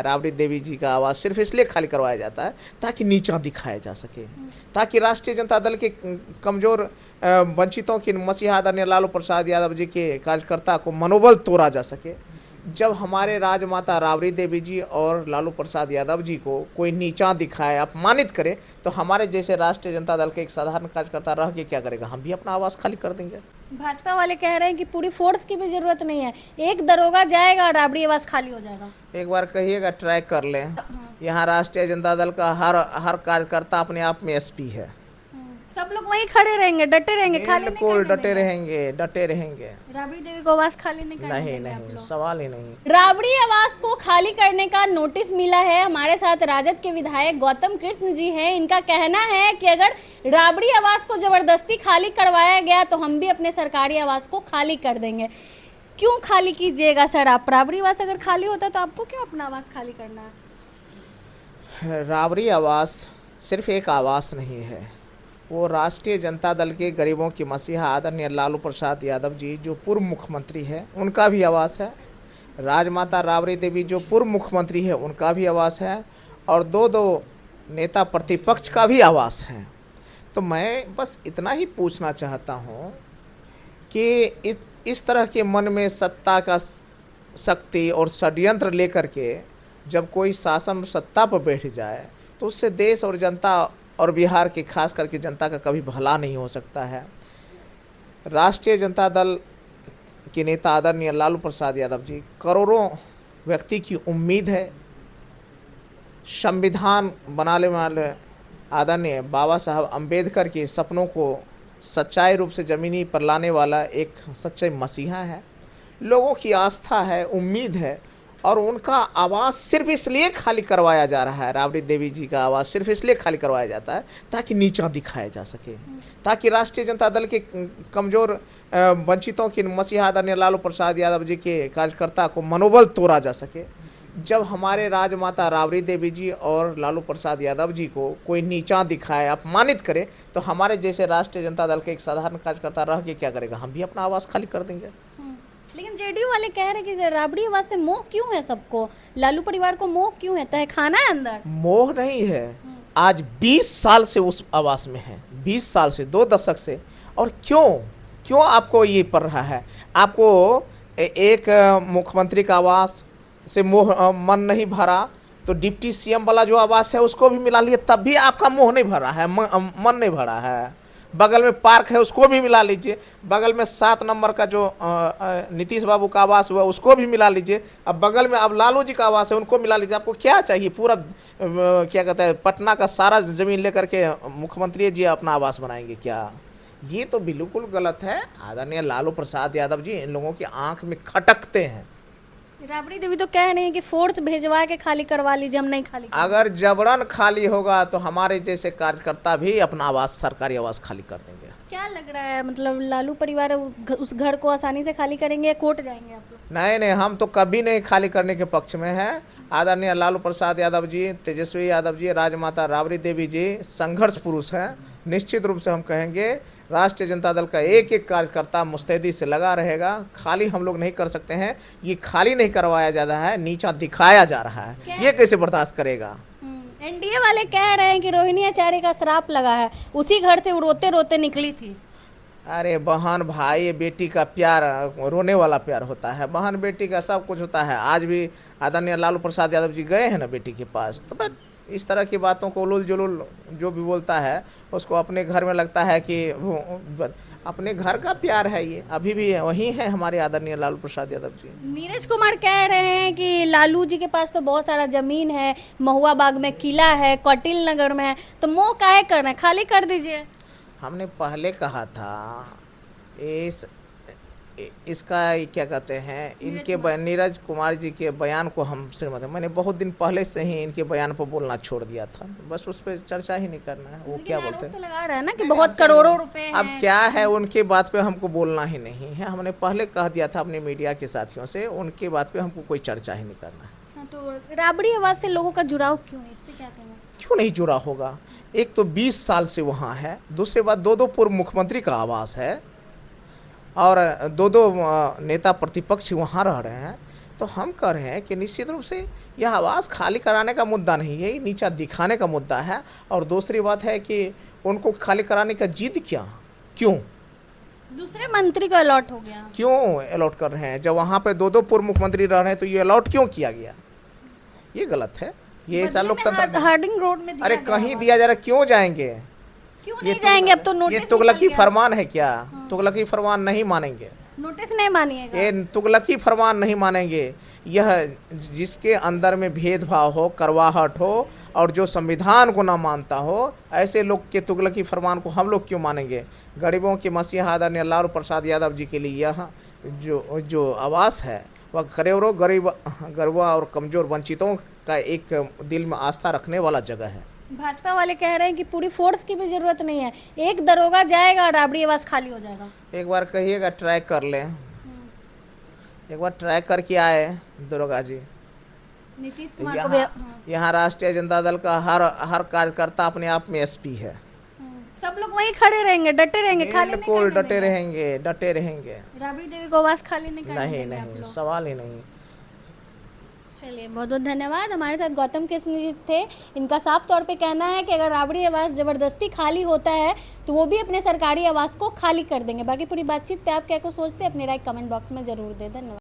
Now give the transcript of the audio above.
राबड़ी देवी जी का आवास सिर्फ इसलिए खाली करवाया जाता है ताकि नीचा दिखाया जा सके, ताकि राष्ट्रीय जनता दल के कमजोर वंचितों की मसीहा आदरणीय लालू प्रसाद यादव जी के कार्यकर्ता को मनोबल तोड़ा जा सके। जब हमारे राजमाता राबड़ी देवी जी और लालू प्रसाद यादव जी को कोई नीचा दिखाए, अपमानित करे, तो हमारे जैसे राष्ट्रीय जनता दल के एक साधारण कार्यकर्ता रह के क्या करेगा? हम भी अपना आवास खाली कर देंगे। भाजपा वाले कह रहे हैं कि पूरी फोर्स की भी जरूरत नहीं है, एक दरोगा जाएगा और राबड़ी आवास खाली हो जाएगा। एक बार कहिएगा, ट्राई कर लें। यहाँ राष्ट्रीय जनता दल का हर कार्यकर्ता अपने आप में एसपी है। सब लोग वहीं खड़े रहेंगे, डटे रहेंगे, खाली नहीं बिल्कुल करने डटे देंगे। रहेंगे, डटे रहेंगे। राबड़ी देवी को आवास खाली नहीं करने नहीं देंगे आप नहीं, लोग। सवाल ही नहीं। राबड़ी आवास को खाली करने का नोटिस मिला है। हमारे साथ राजद के विधायक गौतम कृष्ण जी हैं। इनका कहना है कि अगर राबड़ी आवास को जबरदस्ती खाली करवाया गया तो हम भी अपने सरकारी आवास को खाली कर देंगे। क्यों खाली कीजिएगा सर आप? राबड़ी आवास अगर खाली होता तो आपको क्यों अपना आवास खाली करना है? राबड़ी आवास सिर्फ एक आवास नहीं है, वो राष्ट्रीय जनता दल के गरीबों की मसीहा आदरणीय लालू प्रसाद यादव जी जो पूर्व मुख्यमंत्री है उनका भी आवास है। राजमाता राबड़ी देवी जो पूर्व मुख्यमंत्री है उनका भी आवास है, और दो नेता प्रतिपक्ष का भी आवास है। तो मैं बस इतना ही पूछना चाहता हूँ कि इस तरह के मन में सत्ता का शक्ति और षड्यंत्र लेकर के जब कोई शासन सत्ता पर बैठ जाए तो उससे देश और जनता और बिहार की खास करके जनता का कभी भला नहीं हो सकता है। राष्ट्रीय जनता दल के नेता आदरणीय लालू प्रसाद यादव जी करोड़ों व्यक्ति की उम्मीद है। संविधान बनाने वाले आदरणीय बाबा साहब अम्बेडकर के सपनों को सच्चाई रूप से ज़मीनी पर लाने वाला एक सच्चे मसीहा है। लोगों की आस्था है, उम्मीद है, और उनका आवास सिर्फ इसलिए खाली करवाया जा रहा है। राबड़ी देवी जी का आवास सिर्फ इसलिए खाली करवाया जाता है ताकि नीचा दिखाया जा सके, ताकि राष्ट्रीय जनता दल के कमज़ोर वंचितों की मसीहा आदरणीय लालू प्रसाद यादव जी के कार्यकर्ता को मनोबल तोड़ा जा सके। जब हमारे राजमाता राबड़ी देवी जी और लालू प्रसाद यादव जी को कोई नीचा दिखाए, अपमानित करे, तो हमारे जैसे राष्ट्रीय जनता दल के एक साधारण कार्यकर्ता रह के क्या करेगा? हम भी अपना आवास खाली कर देंगे। लेकिन जेडीयू वाले कह रहे हैं कि राबड़ी आवास से मोह क्यों है सबको? लालू परिवार को मोह क्यों है? तहखाना है अंदर? मोह नहीं है, आज 20 साल से उस आवास में है, 20 साल से, 2 दशक से। और क्यों आपको ये पड़ रहा है? आपको एक मुख्यमंत्री का आवास से मोह मन नहीं भरा तो डिप्टी सीएम वाला जो आवास है उसको भी मिला लिए, तब भी आपका मोह नहीं भरा है, मन नहीं भरा है। बगल में पार्क है उसको भी मिला लीजिए, बगल में 7 नंबर का जो नीतीश बाबू का आवास हुआ उसको भी मिला लीजिए, अब बगल में अब लालू जी का आवास है उनको मिला लीजिए। आपको क्या चाहिए? पूरा क्या कहते हैं, पटना का सारा ज़मीन लेकर के मुख्यमंत्री जी अपना आवास बनाएंगे क्या? ये तो बिल्कुल गलत है। आदरणीय लालू प्रसाद यादव जी इन लोगों की आंख में खटकते हैं। राबड़ी देवी तो कह रही है कि फोर्स भेजवा के खाली करवा लीजिए, हम नहीं खाली करेंगे। अगर जबरन खाली होगा तो हमारे जैसे कार्यकर्ता भी अपना आवास, सरकारी आवास खाली कर देंगे। क्या लग रहा है, मतलब लालू परिवार उस घर को आसानी से खाली करेंगे या कोर्ट जाएंगे आप लोग? नहीं, हम तो कभी नहीं खाली करने के पक्ष में हैं। आदरणीय लालू प्रसाद यादव जी, तेजस्वी यादव जी, राजमाता राबड़ी देवी जी संघर्ष पुरुष हैं। निश्चित रूप से हम कहेंगे राष्ट्रीय जनता दल का एक एक कार्यकर्ता मुस्तैदी से लगा रहेगा। खाली हम लोग नहीं कर सकते हैं, ये खाली नहीं करवाया जा रहा है, नीचा दिखाया जा रहा है। ये कैसे बर्दाश्त करेगा? एनडीए वाले कह रहे हैं कि रोहिणी आचार्य का श्राप लगा है, उसी घर से वो रोते रोते निकली थी। अरे बहन भाई बेटी का प्यार रोने वाला प्यार होता है, बहन बेटी का सब कुछ होता है। आज भी आदरणीय लालू प्रसाद यादव जी गए हैं ना बेटी के पास, तो बस इस तरह की बातों को उलूल जुलूल जो भी बोलता है उसको अपने घर में लगता है कि वो अपने घर का प्यार है। ये अभी भी वही है हमारे आदरणीय लालू प्रसाद यादव जी। नीरज कुमार कह रहे हैं कि लालू जी के पास तो बहुत सारा जमीन है, महुआ बाग में किला है, कौटिल नगर में है, तो मोह काहे करना है, खाली कर दीजिए। हमने पहले कहा था इसका क्या कहते हैं, इनके नीरज कुमार जी के बयान को हम श्रीमती मैंने बहुत दिन पहले से ही इनके बयान पर बोलना छोड़ दिया था, बस उस पर चर्चा ही नहीं करना है। वो क्या बोलते हैं तो लगा रहा है ना कि बहुत करोड़ों रुपए हैं। अब क्या है, उनके बात पे हमको बोलना ही नहीं है। हमने पहले कह दिया था अपने मीडिया के साथियों से, उनके बात पे हमको कोई चर्चा ही नहीं करना है। हाँ, तो राबड़ी आवास से लोगों का जुड़ाव क्यों है, इस पे क्या कहना? क्यों नहीं जुड़ा होगा? एक तो 20 साल से वहाँ है, दूसरी बात 2 पूर्व मुख्यमंत्री का आवास है, और 2 नेता प्रतिपक्ष वहाँ रह रहे हैं। तो हम कह रहे हैं कि निश्चित रूप से यह आवास खाली कराने का मुद्दा नहीं है, ये नीचा दिखाने का मुद्दा है। और दूसरी बात है कि उनको खाली कराने का जिद क्यों दूसरे मंत्री को अलॉट हो गया। क्यों अलॉट कर रहे हैं? जब वहाँ पे दो पूर्व मुख्यमंत्री रह रहे हैं तो ये अलॉट क्यों किया गया? ये गलत है, ये ऐसा लोकतंत्र। हार्डिंग रोड में अरे कहीं दिया जा रहा, क्यों जाएंगे? क्यों नहीं जाएंगे? अब तो ये नोटिस तुगलकी फरमान है क्या? तुगलकी फरमान नहीं मानेंगे, नोटिस नहीं मानिएगा। ये तुगलकी फरमान नहीं मानेंगे। यह जिसके अंदर में भेदभाव हो, करवाहट हो और जो संविधान को ना मानता हो, ऐसे लोग के तुगलकी फरमान को हम लोग क्यों मानेंगे? गरीबों के मसीहा आदरणीय लालू प्रसाद यादव जी के लिए यह जो आवास है वह करोड़ों गरीबों और कमज़ोर वंचितों का एक दिल में आस्था रखने वाला जगह है। भाजपा वाले कह रहे हैं कि पूरी फोर्स की भी जरूरत नहीं है, एक दरोगा जाएगा और राबड़ी आवास खाली हो जाएगा। एक बार कहिएगा, ट्राई कर लें, एक बार ट्राई करके आए दरोगा जी। नीतीश कुमार को भी यहाँ राष्ट्रीय जनता दल का हर कार्यकर्ता अपने आप में एसपी है। सब लोग वहीं खड़े रहेंगे, डटे रहेंगे, खाली नहीं बिल्कुल डटे रहेंगे। राबड़ी देवी को आवास खाली नहीं करने देंगे आप नहीं, लोग। सवाल ही नहीं। चलिए, बहुत बहुत धन्यवाद। हमारे साथ गौतम कृष्ण जी थे। इनका साफ तौर पे कहना है कि अगर राबड़ी आवास ज़बरदस्ती खाली होता है तो वो भी अपने सरकारी आवास को खाली कर देंगे। बाकी पूरी बातचीत पे आप क्या कुछ सोचते हैं, अपनी राय कमेंट बॉक्स में ज़रूर दें। धन्यवाद।